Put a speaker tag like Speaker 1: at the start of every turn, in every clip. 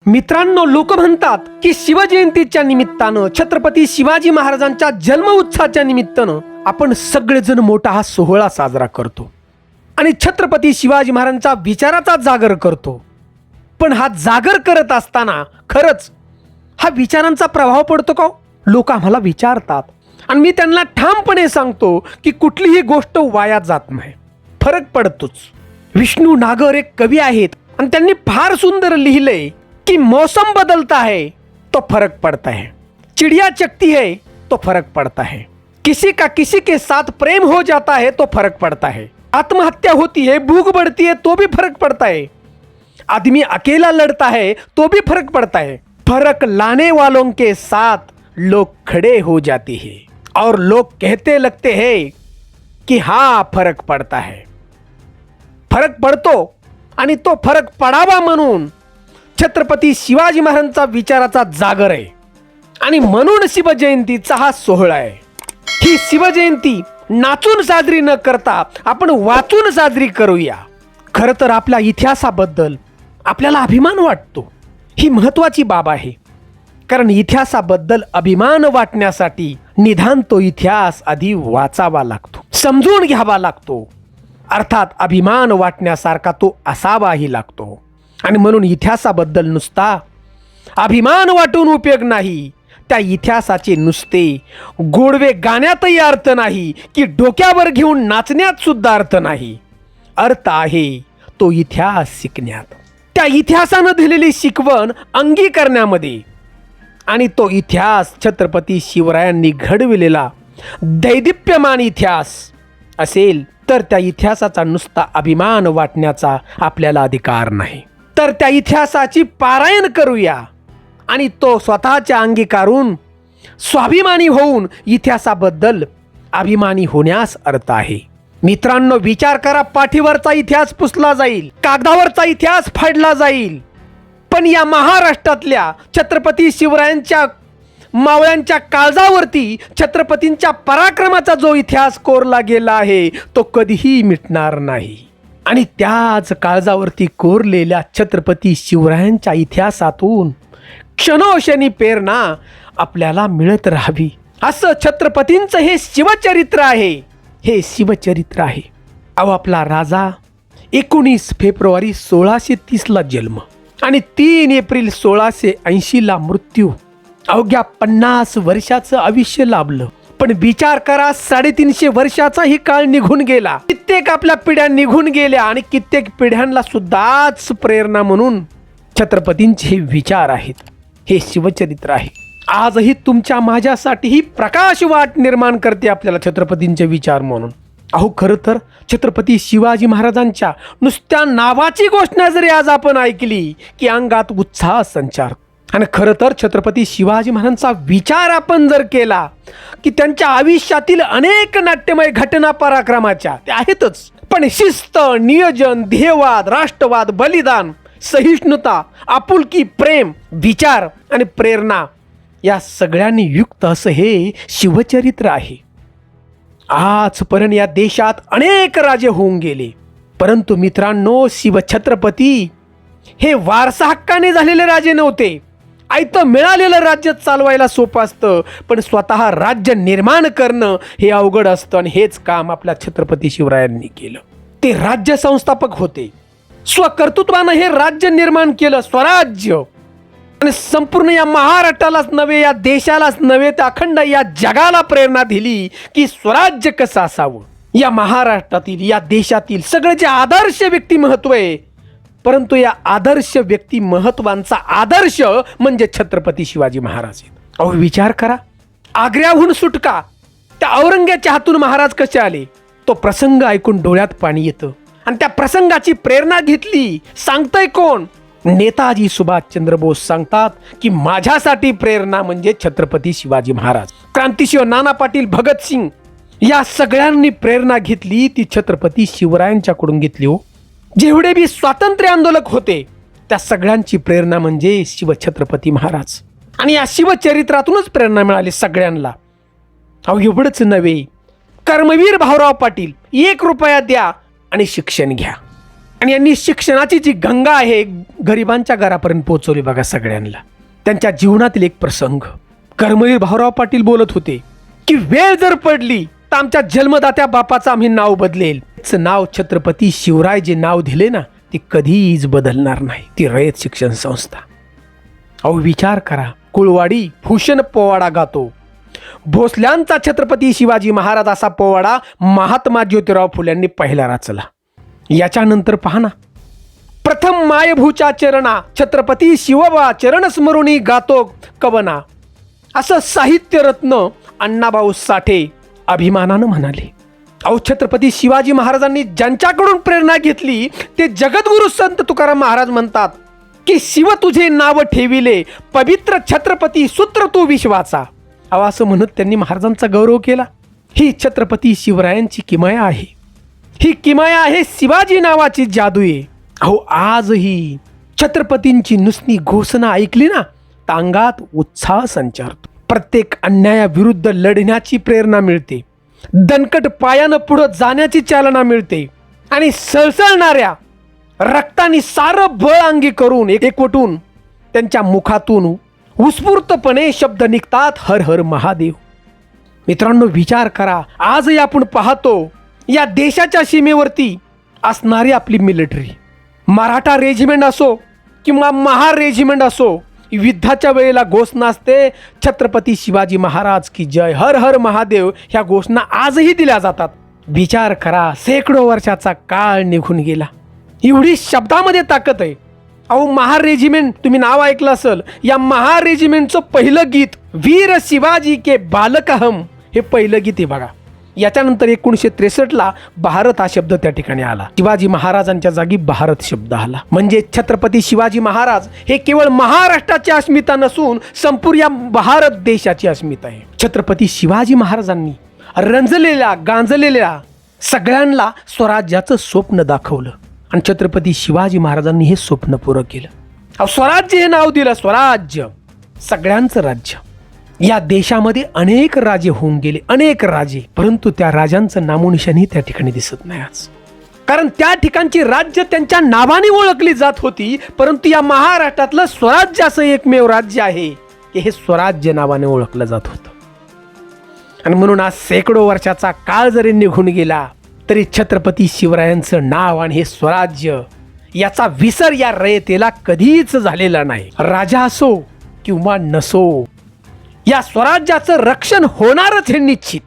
Speaker 1: मित्रांनो, लोक म्हणतात की शिवजयंतीच्या निमित्तानं, छत्रपती शिवाजी महाराजांच्या जन्म उत्सवाच्या निमित्तानं आपण सगळेजण मोठा हा सोहळा साजरा करतो आणि छत्रपती शिवाजी महाराजांच्या विचाराचा जागर करतो. पण हा जागर करत असताना खरंच हा विचारांचा प्रभाव पडतो का? लोक आम्हाला विचारतात आणि मी त्यांना ठामपणे सांगतो की कुठलीही गोष्ट वाया जात नाही, फरक पडतोच. विष्णू नागर एक कवी आहेत आणि त्यांनी फार सुंदर लिहिलंय कि मौसम बदलता है तो फर्क पड़ता है, चिड़िया चकती है तो फर्क पड़ता है, किसी का किसी के साथ प्रेम हो जाता है तो फर्क पड़ता है, आत्महत्या होती है, भूख बढ़ती है तो भी फर्क पड़ता है, आदमी अकेला लड़ता है तो भी फर्क पड़ता है, फर्क लाने वालों के साथ लोग खड़े हो जाते हैं और लोग कहते लगते हैं कि हाँ फरक पड़ता है. फरक पडतो आणि तो फरक पडावा म्हणून छत्रपती शिवाजी महाराजांचा विचाराचा जागर आहे आणि म्हणून शिवजयंतीचा हा सोहळा आहे. ही शिवजयंती नाचून साजरी न करता आपण वाचून साजरी करूया. खरं तर आपल्या इतिहासाबद्दल आपल्याला अभिमान वाटतो, ही महत्त्वाची बाब आहे. कारण इतिहासाबद्दल अभिमान वाटण्यासाठी निदान तो इतिहास आधी वाचावा लागतो, समजून घ्यावा लागतो. अर्थात अभिमान वाटण्यासारखा तो असावाही लागतो. आणि म्हणून इतिहासाबद्दल नुसता अभिमान वाटून उपयोग नाही, त्या इतिहासाचे नुसते गोडवे गाण्यातही अर्थ नाही की डोक्यावर घेऊन नाचण्यात सुद्धा अर्थ नाही. अर्थ आहे तो इतिहास शिकण्यात, त्या इतिहासानं दिलेली शिकवण अंगीकरण्यामध्ये. आणि तो इतिहास छत्रपती शिवरायांनी घडविलेला दैदिप्यमान इतिहास असेल तर त्या इतिहासाचा नुसता अभिमान वाटण्याचा आपल्याला अधिकार नाही. तर त्या इतिहासाची पारायण करूया आणि तो स्वतःच्या अंगीकारून स्वाभिमानी होऊन इतिहासाबद्दल अभिमानी होण्यास अर्थ आहे. मित्रांनो, विचार करा, पाठीवरचा इतिहास पुसला जाईल, कागदावरचा इतिहास फाडला जाईल, पण या महाराष्ट्रातल्या छत्रपती शिवरायांच्या मावळ्यांच्या काळजावरती छत्रपतींच्या पराक्रमाचा जो इतिहास कोरला गेला आहे तो कधीही मिटणार नाही. आणि त्याच काळजावरती कोरलेल्या छत्रपती शिवरायांच्या इतिहासातून क्षणोक्षणी प्रेरणा आपल्याला मिळत राहावी, असं छत्रपतींचं हे शिवचरित्र आहे. हे शिवचरित्र आहे. अहो, आपला राजा 19 फेब्रुवारी 1630ला जन्म आणि 3 एप्रिल 1680ला मृत्यू. अवघ्या 50 वर्षाचं आयुष्य लाभलं. पण विचार करा, 350 वर्षाचाही काळ निघून गेला, कित्येक आपल्या पिढ्या निघून गेल्या आणि कित्येक पिढ्यांना सुद्धाच प्रेरणा म्हणून छत्रपतींचे हे विचार आहेत, हे शिवचरित्र आहे. आजही तुमच्या माझ्यासाठीही प्रकाश वाट निर्माण करते आपल्याला छत्रपतींचे विचार म्हणून. अहो, खरं तर छत्रपती शिवाजी महाराजांच्या नुसत्या नावाची घोषणा जरी आज आपण ऐकली की अंगात उत्साह संचार. आणि खरं तर छत्रपती शिवाजी महाराजांचा विचार आपण जर केला की त्यांच्या आयुष्यातील अनेक नाट्यमय घटना पराक्रमाच्या त्या आहेतच, पण शिस्त, नियोजन, ध्येयवाद, राष्ट्रवाद, बलिदान, सहिष्णुता, आपुलकी, प्रेम, विचार आणि प्रेरणा या सगळ्यांनी युक्त असं हे शिवचरित्र आहे. आजपर्यंत या देशात अनेक राजे होऊन गेले, परंतु मित्रांनो, शिवछत्रपती हे वारसा हक्काने झालेले राजे नव्हते. आयतं मिळालेलं राज्य चालवायला सोपं असतं, पण स्वतः राज्य निर्माण करणं हे अवघड असतं. आणि हेच काम आपल्या छत्रपती शिवरायांनी केलं. ते राज्य संस्थापक होते, स्वकर्तृत्वानं हे राज्य निर्माण केलं, स्वराज्य. आणि संपूर्ण या महाराष्ट्रालाच नव्हे, या देशालाच नव्हे, तर अखंड या जगाला प्रेरणा दिली की स्वराज्य कसं असावं. या महाराष्ट्रातील, या देशातील सगळे जे आदर्श व्यक्तिमत्व आहे, परंतु या आदर्श व्यक्तिमत्वांचा आदर्श म्हणजे छत्रपती शिवाजी महाराज आहेत. अहो, विचार करा, आग्र्याहून सुटका, त्या औरंग्याच्या हातून महाराज कसे आले, तो प्रसंग ऐकून डोळ्यात पाणी येतं. आणि त्या प्रसंगाची प्रेरणा घेतली, सांगतंय कोण? नेताजी सुभाषचंद्र बोस सांगतात की माझ्यासाठी प्रेरणा म्हणजे छत्रपती शिवाजी महाराज. क्रांतिशिव नाना पाटील, भगतसिंग या सगळ्यांनी प्रेरणा घेतली ती छत्रपती शिवरायांच्याकडून घेतली. हो, जेवढे बी स्वातंत्र्य आंदोलक होते त्या सगळ्यांची प्रेरणा म्हणजे शिवछत्रपती महाराज. आणि या शिवचरित्रातूनच प्रेरणा मिळाली सगळ्यांना. अहो, एवढंच नव्हे, कर्मवीर भाऊराव पाटील, 1 रुपया द्या आणि शिक्षण घ्या. आणि यांनी शिक्षणाची जी गंगा आहे गरिबांच्या घरापर्यंत पोहोचवली बघा सगळ्यांना. त्यांच्या जीवनातील एक प्रसंग कर्मवीर भाऊराव पाटील बोलत होते की वेळ जर पडली तर आमच्या जन्मदात्या बापाचं आम्ही नाव बदलेल. नाव छत्रपती शिवराय जे नाव दिले ना ते कधीच बदलणार नाही. ती रयत शिक्षण संस्था. अहो विचार करा, कुळवाडी भूषण पोवाडा गातो. भोसल्यांचा छत्रपती शिवाजी महाराज असा पोवाडा महात्मा ज्योतिराव फुल्यांनी पहिला रचला. याच्यानंतर पहा ना, प्रथम मायभूच्या चरणा छत्रपती शिवबा चरण स्मरुणी गातो कवना, असं साहित्यरत्न अण्णाभाऊ साठे अभिमानानं म्हणाले. अहो छत्रपती शिवाजी महाराजांनी ज्यांच्याकडून प्रेरणा घेतली ते जगद्गुरु संत तुकाराम महाराज म्हणतात की शिव तुझे नाव ठेविले पवित्र छत्रपती सूत्र तू विश्वाचा. अहो असं म्हणत त्यांनी महाराजांचा गौरव केला. ही छत्रपती शिवरायांची किमया आहे. ही किमया आहे शिवाजी नावाची जादू आहे. अहो आजही छत्रपतींची नुसती घोषणा ऐकली ना तर अंगात उत्साह संचारतो. प्रत्येक अन्यायाविरुद्ध लढण्याची प्रेरणा मिळते. दणकट पायानं पुढे जाण्याची चालना मिळते आणि सळसळणाऱ्या रक्तानी सारं बळ अंगी करून एकवटून त्यांच्या मुखातून उत्स्फूर्तपणे शब्द निघतात, हर हर महादेव. मित्रांनो विचार करा, आजही आपण पाहतो या देशाच्या सीमेवरती असणारी आपली मिलिटरी, मराठा रेजिमेंट असो किंवा महार रेजिमेंट असो, युद्धाच्या वेळेला घोषणा असते छत्रपती शिवाजी महाराज की जय, हर हर महादेव. ह्या घोषणा आजही दिल्या जातात. विचार करा, शेकडो वर्षाचा काळ निघून गेला, एवढी शब्दामध्ये ताकद आहे. अहो महार रेजिमेंट तुम्ही नाव ऐकलं असेल. या महार रेजिमेंटचं पहिलं गीत वीर शिवाजी के बालक हम हे पहिलं गीत आहे बघा. याच्यानंतर 1963ला भारत हा शब्द त्या ठिकाणी आला. शिवाजी महाराजांच्या जागी भारत शब्द आला. म्हणजे छत्रपती शिवाजी महाराज हे केवळ महाराष्ट्राची अस्मिता नसून संपूर्ण भारत देशाची अस्मिता आहे. छत्रपती शिवाजी महाराजांनी रंजलेल्या गांजलेल्या सगळ्यांना स्वराज्याचं स्वप्न दाखवलं आणि छत्रपती शिवाजी महाराजांनी हे स्वप्न पुरं केलं. स्वराज्य हे नाव दिलं. स्वराज्य सगळ्यांचं राज्य. या देशामध्ये अनेक राजे होऊन गेले, अनेक राजे, परंतु त्या राजांचं नामोनिशाणही त्या ठिकाणी दिसत नाही आज. कारण त्या ठिकाणची राज्य त्यांच्या नावाने ओळखली जात होती, परंतु या महाराष्ट्रातलं स्वराज्य असं एकमेव राज्य आहे की हे स्वराज्य नावाने ओळखलं जात होतं. आणि म्हणून आज शेकडो वर्षाचा काळ जरी निघून गेला तरी छत्रपती शिवरायांचं नाव आणि हे स्वराज्य याचा विसर या रयतेला कधीच झालेला नाही. राजा असो किंवा नसो, या स्वराज्याचं रक्षण होणारच हे निश्चित.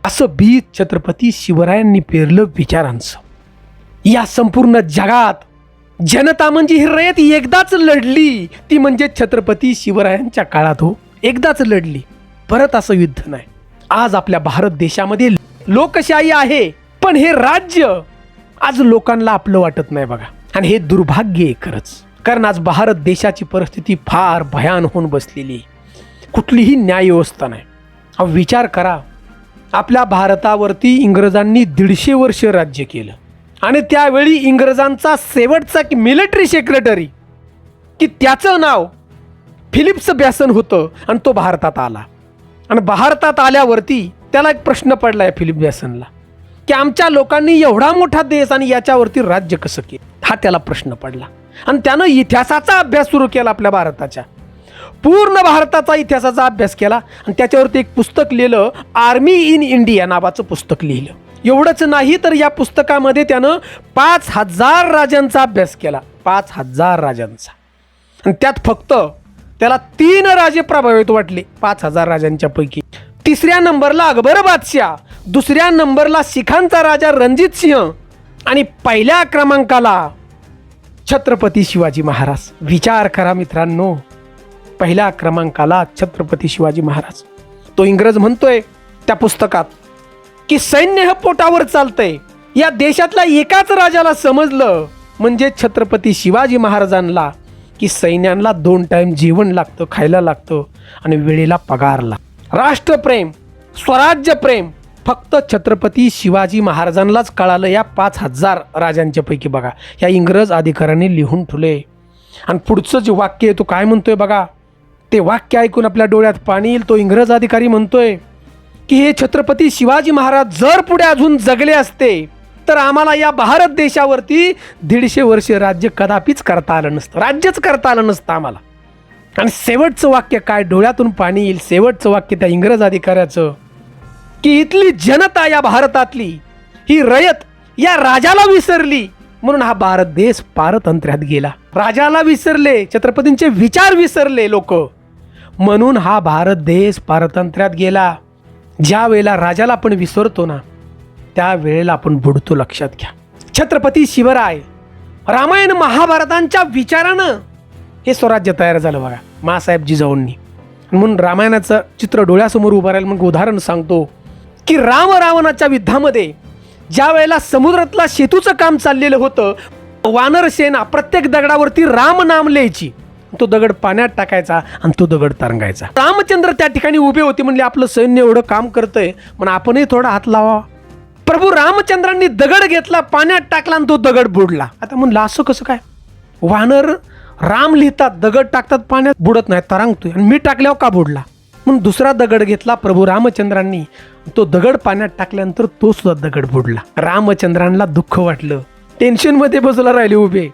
Speaker 1: असं बीज छत्रपती शिवरायांनी पेरलं विचारांचं. या संपूर्ण जगात जनता म्हणजे ही रयत एकदाच लढली, ती म्हणजे छत्रपती शिवरायांच्या काळात. हो एकदाच लढली, परत असं युद्ध नाही. आज आपल्या भारत देशामध्ये लोकशाही आहे, पण हे राज्य आज लोकांना आपलं वाटत नाही बघा. आणि हे दुर्भाग्य आहे खरंच. कारण आज भारत देशाची परिस्थिती फार भयान होऊन बसलेली आहे. कुठलीही न्याय व्यवस्था नाही. हा विचार करा, आपल्या भारतावरती इंग्रजांनी 150 वर्ष राज्य केलं आणि त्यावेळी इंग्रजांचा शेवटचा मिलिटरी सेक्रेटरी की त्याचं नाव फिलिप्स बॅसन होतं आणि तो भारतात आला. आणि भारतात आल्यावरती त्याला एक प्रश्न पडला आहे फिलिप बॅसनला की आमच्या लोकांनी एवढा मोठा देश आणि याच्यावरती राज्य कसं केलं, हा त्याला प्रश्न पडला. आणि त्यानं इतिहासाचा अभ्यास सुरू केला. आपल्या भारताच्या पूर्ण भारताचा इतिहासाचा अभ्यास केला आणि त्याच्यावरती एक पुस्तक लिहिलं, आर्मी इन इंडिया नावाचं पुस्तक लिहिलं. एवढंच नाही तर या पुस्तकामध्ये त्यानं 5000 राजांचा अभ्यास केला. 5000 राजांचा. आणि त्यात फक्त त्याला 3 राजे प्रभावित वाटले 5000 राजांच्या पैकी. 3ऱ्या नंबरला अकबर बादशाह, 2ऱ्या नंबरला शिखांचा राजा रणजित सिंह आणि 1ल्या क्रमांकाला छत्रपती शिवाजी महाराज. विचार करा मित्रांनो, 1ल्या क्रमांकाला छत्रपती शिवाजी महाराज. तो इंग्रज म्हणतोय त्या पुस्तकात की सैन्य हे पोटावर चालतंय. या देशातल्या एकाच राजाला समजलं म्हणजे छत्रपती शिवाजी महाराजांना की सैन्यांना 2 टाइम जेवण लागतं, खायला लागतं आणि वेळेला पगार लागतो. राष्ट्रप्रेम, स्वराज्यप्रेम फक्त छत्रपती शिवाजी महाराजांनाच कळालं. या 5000 राजांच्या पैकी बघा या इंग्रज अधिकाऱ्यांनी लिहून ठेवले. आणि पुढचं जे वाक्य आहे तो काय म्हणतोय बघा. ते वाक्य ऐकून आपल्या डोळ्यात पाणी येईल. तो इंग्रज अधिकारी म्हणतोय की हे छत्रपती शिवाजी महाराज जर पुढे अजून जगले असते तर आम्हाला या भारत देशावरती 150 वर्ष राज्य कदापिच करता आलं नसतं, राज्यच करता आलं नसतं आम्हाला. आणि शेवटचं वाक्य काय, डोळ्यातून पाणी येईल, शेवटचं वाक्य त्या इंग्रज अधिकाऱ्याचं, की इथली जनता या भारतातली, ही रयत या राजाला विसरली म्हणून हा भारत देश पारतंत्र्यात गेला. राजाला विसरले, छत्रपतींचे विचार विसरले लोक, म्हणून हा भारत देश पारतंत्र्यात गेला. ज्या वेळेला राजाला आपण विसरतो ना, त्या वेळेला आपण बुडतो, लक्षात घ्या. छत्रपती शिवराय रामायण महाभारतांच्या विचारानं हे स्वराज्य तयार झालं बघा, मासाहेब जिजाऊंनी. म्हणून रामायणाचं चित्र डोळ्यासमोर उभं राहील. मग उदाहरण सांगतो की राम रावणाच्या युद्धामध्ये ज्या वेळेला समुद्रातला सेतूचं काम चाललेलं होतं, वानर सेना प्रत्येक दगडावरती राम नाम लिहायची, तो दगड पाण्यात टाकायचा आणि तो दगड तरंगायचा. रामचंद्र त्या ठिकाणी उभे होते, म्हणले आपलं सैन्य एवढं काम करतंय, म्हणून आपणही थोडा हात लावा. प्रभू रामचंद्रांनी दगड घेतला, पाण्यात टाकला आणि तो दगड बुडला. आता म्हणलं असं कसं काय, वानर राम लिहितात, दगड टाकतात, पाण्यात बुडत नाही, तरंगतोय, आणि मी टाकल्यावर का बुडला. म्हणून दुसरा दगड घेतला प्रभू रामचंद्रांनी, तो दगड पाण्यात टाकल्यानंतर तो सुद्धा दगड बुडला. रामचंद्रांना दुःख वाटलं, टेन्शन मध्ये बसला राहिले उभे,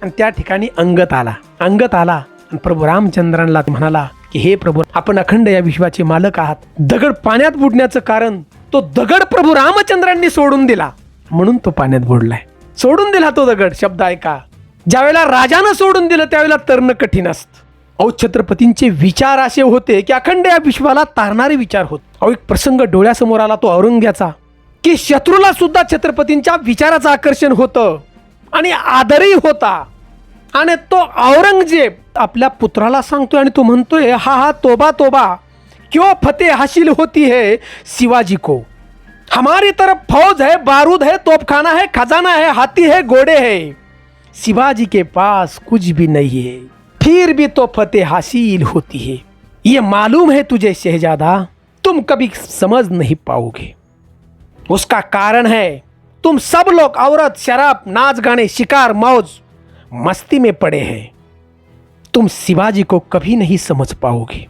Speaker 1: आणि त्या ठिकाणी अंगत आला आणि प्रभू रामचंद्रांना म्हणाला की हे प्रभू, आपण अखंड या विश्वाचे मालक आहात. दगड पाण्यात बुडण्याचं कारण, तो दगड प्रभू रामचंद्रांनी सोडून दिला म्हणून तो पाण्यात बुडलाय. सोडून दिला तो दगड, शब्द ऐका. ज्यावेळेला राजानं सोडून दिलं त्यावेळेला तरणं कठीण असतं. अहो, छत्रपतींचे विचार असे होते की अखंड या विश्वाला तारणारे विचार होते. अहो, एक प्रसंग डोळ्यासमोर आला तो औरंग्याचा, की शत्रूला सुद्धा छत्रपतींच्या विचाराचं आकर्षण होतं आणि आदरही होता. आणि तो औरंगजेब आपल्या पुत्राला सांगतोय आणि तो म्हणतोय, हा तोबा तोबा, क्यों फतेह हासिल होती है शिवाजी को, हमारी तरफ फौज है, बारूद है, तोपखाना है, खजाना है, हाथी है, घोड़े है, शिवाजी के पास कुछ भी नहीं है, फिर भी तो फतेह हासिल होती है. ये मालूम है तुझे शहजादा, तुम कभी समझ नहीं पाओगे. उसका कारण है तुम सब लोग औरत, शराब, नाच गाने, शिकार, मौज मस्ती में पड़े हैं. तुम शिवाजी को कभी नहीं समझ पाओगे.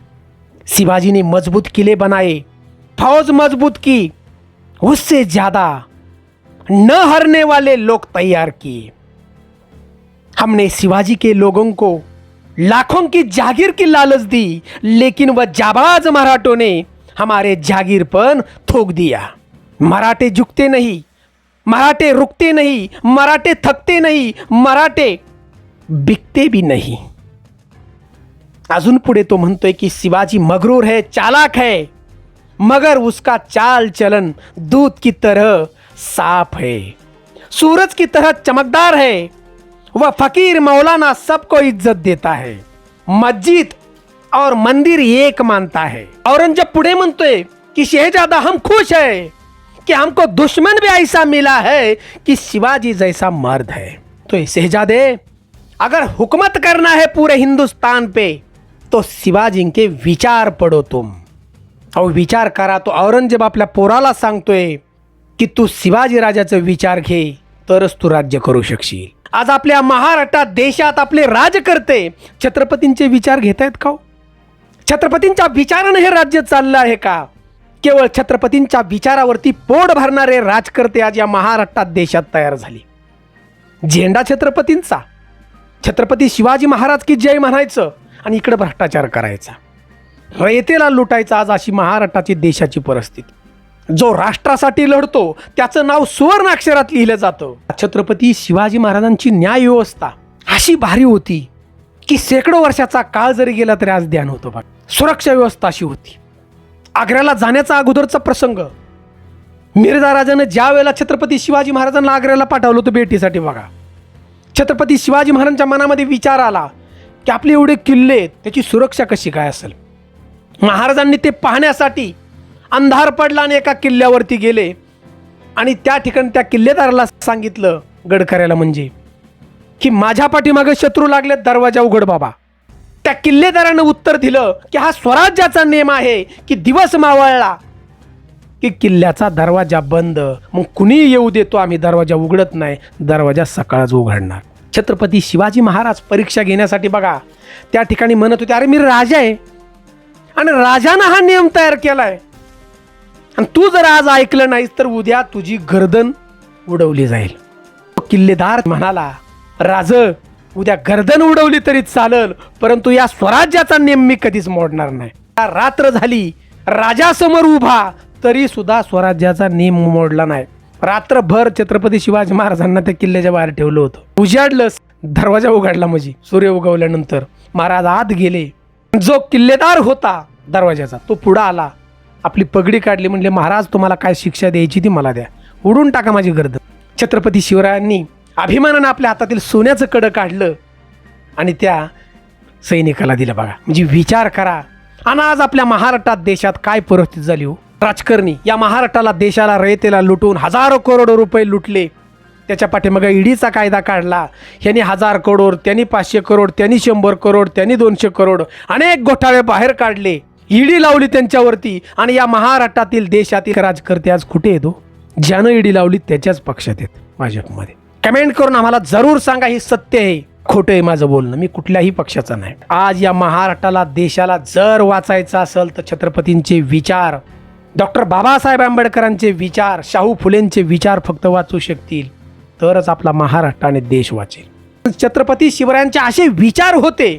Speaker 1: शिवाजी ने मजबूत किले बनाए, फौज मजबूत की, उससे ज्यादा न हारने वाले लोग तैयार किए. हमने शिवाजी के लोगों को लाखों की जागीर की लालच दी, लेकिन वह जाबाज मराठों ने हमारे जागीर पर थोक दिया. मराठे झुकते नहीं, मराठे रुकते नहीं, मराठे थकते नहीं, मराठे बिकते भी नहीं. अजून पुढे तो म्हणतोय की शिवाजी मगरूर है, चालाक है, मगर उसका चाल चलन दूध की तरह साफ है, सूरज की तरह चमकदार है. वह फकीर मौलाना सबको इज्जत देता है, मस्जिद और मंदिर एक मानता है. औरंगजेब पुढे म्हणतोय कि शहजादा हम खुश है कि हमको दुश्मन भी ऐसा मिला है कि शिवाजी जैसा मर्द है. तो शहजादे, अगर हुकूमत करना है पूरे हिंदुस्तान पे तो शिवाजी के विचार पढ़ो तुम. और विचार करा. तो औरंगजेब आपल्या पोराला सांगतोय की तू शिवाजी राजाचे विचार घे, तरच तू राज्य करू शकशील. आज आपल्या महाराष्ट्रात, देशात आपले राजकर्ते छत्रपतींचे विचार घेत आहेत का? छत्रपतींच्या विचाराने हे राज्य चाललं आहे का? केवळ छत्रपतींच्या विचारावरती पोट भरणारे राजकर्ते आज या महाराष्ट्रात, देशात तयार झाले. झेंडा छत्रपतींचा, छत्रपती शिवाजी महाराज की जय म्हणायचं आणि इकडे भ्रष्टाचार करायचा, रयतेला लुटायचा. आज अशी महाराष्ट्राची, देशाची परिस्थिती. जो राष्ट्रासाठी लढतो त्याचं नाव सुवर्ण अक्षरात लिहिलं जातं. छत्रपती शिवाजी महाराजांची न्याय व्यवस्था अशी भारी होती की शेकडो वर्षाचा काळ जरी गेला तरी आज ध्यान होतं बघ. सुरक्षा व्यवस्था अशी होती. आग्र्याला जाण्याचा अगोदरचा प्रसंग, मिर्झा राजानं ज्या वेळेला छत्रपती शिवाजी महाराजांना आग्र्याला पाठवलं होतं भेटीसाठी बघा, छत्रपती शिवाजी महाराजांच्या मनामध्ये विचार आला की आपले एवढे किल्ले, त्याची सुरक्षा कशी काय असेल. महाराजांनी ते पाहण्यासाठी अंधार पडला आणि एका किल्ल्यावरती गेले आणि त्या ठिकाणी त्या किल्लेदाराला सांगितलं, गडकऱ्याला म्हणजे, की माझ्या पाठीमागे शत्रू लागले, दरवाजा उघड बाबा. त्या किल्लेदारानं उत्तर दिलं की हा स्वराज्याचा नियम आहे की दिवस मावळला की किल्ल्याचा दरवाजा बंद, मग कुणी येऊ देतो, आम्ही दरवाजा उघडत नाही, दरवाजा सकाळच उघडणार. छत्रपती शिवाजी महाराज परीक्षा घेण्यासाठी बघा त्या ठिकाणी म्हणत होते, अरे मी राजा आहे आणि राजानं हा नियम तयार केलाय, आणि तू जर आज ऐकलं नाहीस तर उद्या तुझी गर्दन उडवली जाईल. किल्लेदार म्हणाला, राज, उद्या गर्दन उडवली तरी चालल, परंतु या स्वराज्याचा नेम मी कधीच मोडणार नाही. रात्र झाली, राजासमोर उभा, तरी सुद्धा स्वराज्याचा नेम मोडला नाही. रात्रभर छत्रपती शिवाजी महाराजांना त्या किल्ल्याच्या बाहेर ठेवलं होतं. उजाडलं, दरवाजा उघडला, म्हणजे सूर्य उगवल्यानंतर महाराज आत गेले. जो किल्लेदार होता दरवाजाचा तो पुढं आला, आपली पगडी काढली, म्हणले, महाराज तुम्हाला काय शिक्षा द्यायची ती मला द्या, उडून टाका माझी गर्दन. छत्रपती शिवरायांनी अभिमानानं आपल्या हातातील सोन्याचं कडं काढलं आणि त्या सैनिकाला दिलं. बघा, म्हणजे विचार करा. आणि आज आपल्या महाराष्ट्रात देशात काय परिस्थिती झाली हो. राजकारणी या महाराष्ट्राला, देशाला, रयतेला लुटून हजारो करोड रुपये लुटले. त्याच्या पाठीमागे ईडीचा कायदा काढला. ह्यांनी 1000 करोड, त्यांनी 500 करोड, त्यांनी 100 करोड, त्यांनी 200 करोड, अनेक घोटाळे बाहेर काढले. ईडी लावली त्यांच्यावरती. आणि या महाराष्ट्रातील, देशातील राजकर्ते आज कुठे येतो? ज्यानं ईडी लावली त्याच्याच पक्षात आहेत, भाजपमध्ये. कमेंट करून आम्हाला जरूर सांगा, हे सत्य आहे खोटं आहे माझं बोलणं. मी कुठल्याही पक्षाचा नाही. आज या महाराष्ट्राला, देशाला जर वाचायचं असेल तर छत्रपतींचे विचार, डॉक्टर बाबासाहेब आंबेडकरांचे विचार, शाहू फुलेंचे विचार फक्त वाचू शकतील, तरच आपला महाराष्ट्र आणि देश वाचेल. छत्रपती शिवरायांचे असे विचार होते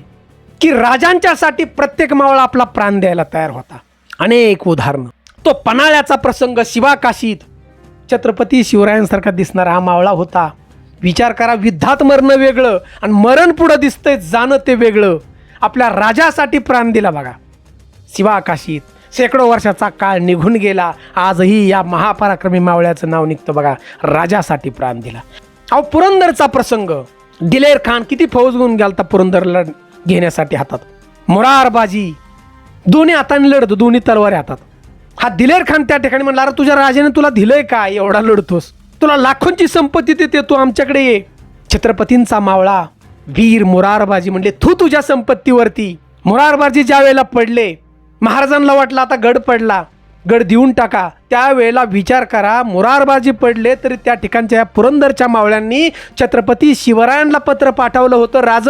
Speaker 1: की राजांच्यासाठी प्रत्येक मावळा आपला प्राण द्यायला तयार होता. अनेक उदाहरणं. तो पन्हाळ्याचा प्रसंग, शिवाकाशीत छत्रपती शिवरायांसारखा दिसणारा हा मावळा होता. विचार करा, युद्धात मरणं वेगळं आणि मरण पुढं दिसतंय जाणं ते वेगळं. आपल्या राजासाठी प्राण दिला. बघा, शिवाकाशीत शेकडो वर्षाचा काळ निघून गेला, आजही या महापराक्रमी मावळ्याचं नाव निघतं. बघा, राजासाठी प्राण दिला. अहो, पुरंदरचा प्रसंग, दिलेर खान किती फौज घेऊन गेलता पुरंदरला घेण्यासाठी. हातात मोरारबाजी, दोन्ही हाताने लढतो, दोन्ही तलवारी हातात. हा दिलेर खान त्या ठिकाणी म्हणला, अरे तुझ्या राजाने तुला दिलंय काय, एवढा लढतोस, तुला लाखोंची संपत्ती देते, तू आमच्याकडे ये. छत्रपतींचा मावळा वीर मोरारबाजी म्हणले, तू तुझ्या संपत्तीवरती. मोरारबाजी ज्या वेळेला पडले, महाराजांना वाटलं आता गड पडला, गड देऊन टाका. त्यावेळेला विचार करा, मोरारबाजी पडले तरी त्या ठिकाणच्या पुरंदरच्या मावळ्यांनी छत्रपती शिवरायांना पत्र पाठवलं होतं, राज,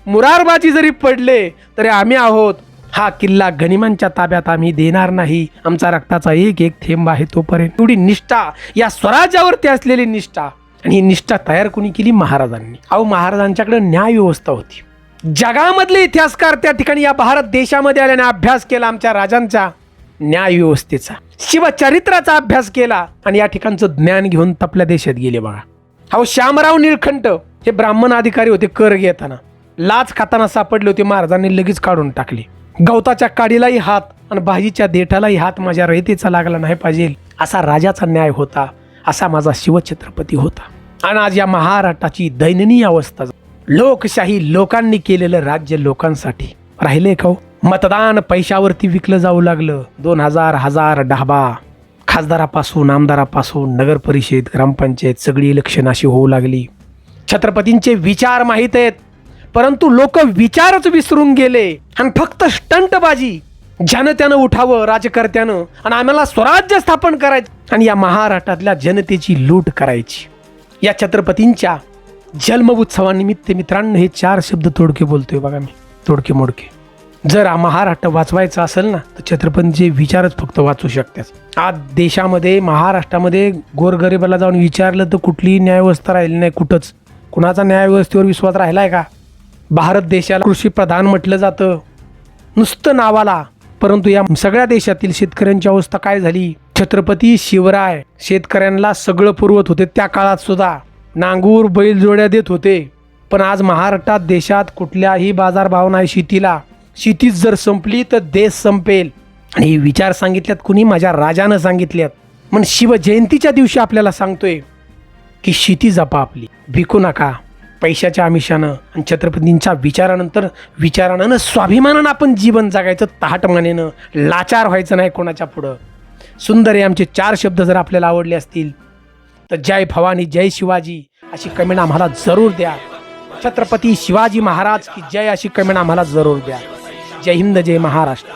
Speaker 1: मोरारबाजी जरी पडले तरी आम्ही आहोत, हा किल्ला गनिमांच्या ताब्यात आम्ही देणार नाही, आमचा रक्ताचा एक एक थेंब आहे तोपर्यंत. एवढी निष्ठा, या स्वराज्यावरती असलेली निष्ठा. आणि ही निष्ठा तयार कोणी केली? महाराजांनी. अहो, महाराजांच्याकडे न्याय व्यवस्था होती. जगामधले इतिहासकार त्या ठिकाणी या भारत देशामध्ये आल्याने अभ्यास केला आमच्या राजांच्या न्याय व्यवस्थेचा, शिवचरित्राचा अभ्यास केला आणि या ठिकाणचं ज्ञान घेऊन आपल्या देशात गेले. बघा, अहो, श्यामराव निळकंठ हे ब्राह्मण अधिकारी होते. कर घेताना लाच खाताना सापडले होते, महाराजांनी लगेच काढून टाकले. गवताच्या काडीलाही हात आणि भाजीच्या देठालाही हात माझ्या रयतेचा लागला नाही पाहिजे, असा राजाचा न्याय होता, असा माझा शिवछत्रपती होता. आणि आज या महाराष्ट्राची दयनीय अवस्था, लोकशाही, लोकांनी केलेलं राज्य लोकांसाठी राहिले का? मतदान पैशावरती विकलं जाऊ लागलं. 2000 डाबा, खासदारापासून, आमदारापासून, नगर परिषद, ग्रामपंचायत, सगळी इलेक्शन अशी होऊ लागली. छत्रपतींचे विचार माहीत आहेत, परंतु लोक विचारच विसरून गेले आणि फक्त स्टंटबाजी, ज्यानं त्यानं उठावं राजकर्त्यानं आणि आम्हाला स्वराज्य स्थापन करायचं आणि या महाराष्ट्रातल्या जनतेची लूट करायची. या छत्रपतींच्या जन्म उत्सवानिमित्त मित्रांनो हे 4 शब्द तोडके बोलतोय. बघा, मी तोडके मोडके. जर महाराष्ट्र वाचवायचं असेल ना तर छत्रपतींचे विचारच फक्त वाचू शकतात. आज देशामध्ये, महाराष्ट्रामध्ये गोरगरिबाला जाऊन विचारलं तर कुठलीही न्यायव्यवस्था राहिली नाही. कुठंच कुणाचा न्यायव्यवस्थेवर विश्वास राहिलाय का? भारत देशाला कृषी प्रधान म्हटलं जातं नुसतं नावाला, परंतु या सगळ्या देशातील शेतकऱ्यांची अवस्था काय झाली? छत्रपती शिवराय शेतकऱ्यांना सगळं पुरवत होते. त्या काळात सुद्धा नांगूर, बैलजोड्या देत होते. पण आज महाराष्ट्रात, देशात कुठल्याही बाजारभाव नाही शेतीला. शेतीच जर संपली तर देश संपेल. आणि हे विचार सांगितल्यात कुणी? माझ्या राजानं सांगितल्यात. पण शिवजयंतीच्या दिवशी आपल्याला सांगतोय की शेती जपा आपली, विकू नका पैशाच्या आमिषानं. आणि छत्रपतींच्या विचारानं स्वाभिमानानं आपण जीवन जगायचं, ताहटमानेनं, लाचार व्हायचं नाही कोणाच्या पुढं. सुंदर आहे आमचे 4 शब्द. जर आपल्याला आवडले असतील तर जय भवानी, जय शिवाजी अशी कमेंट आम्हाला जरूर द्या. छत्रपती शिवाजी महाराज की जय अशी कमेंट आम्हाला जरूर द्या. जय हिंद, जय महाराष्ट्र.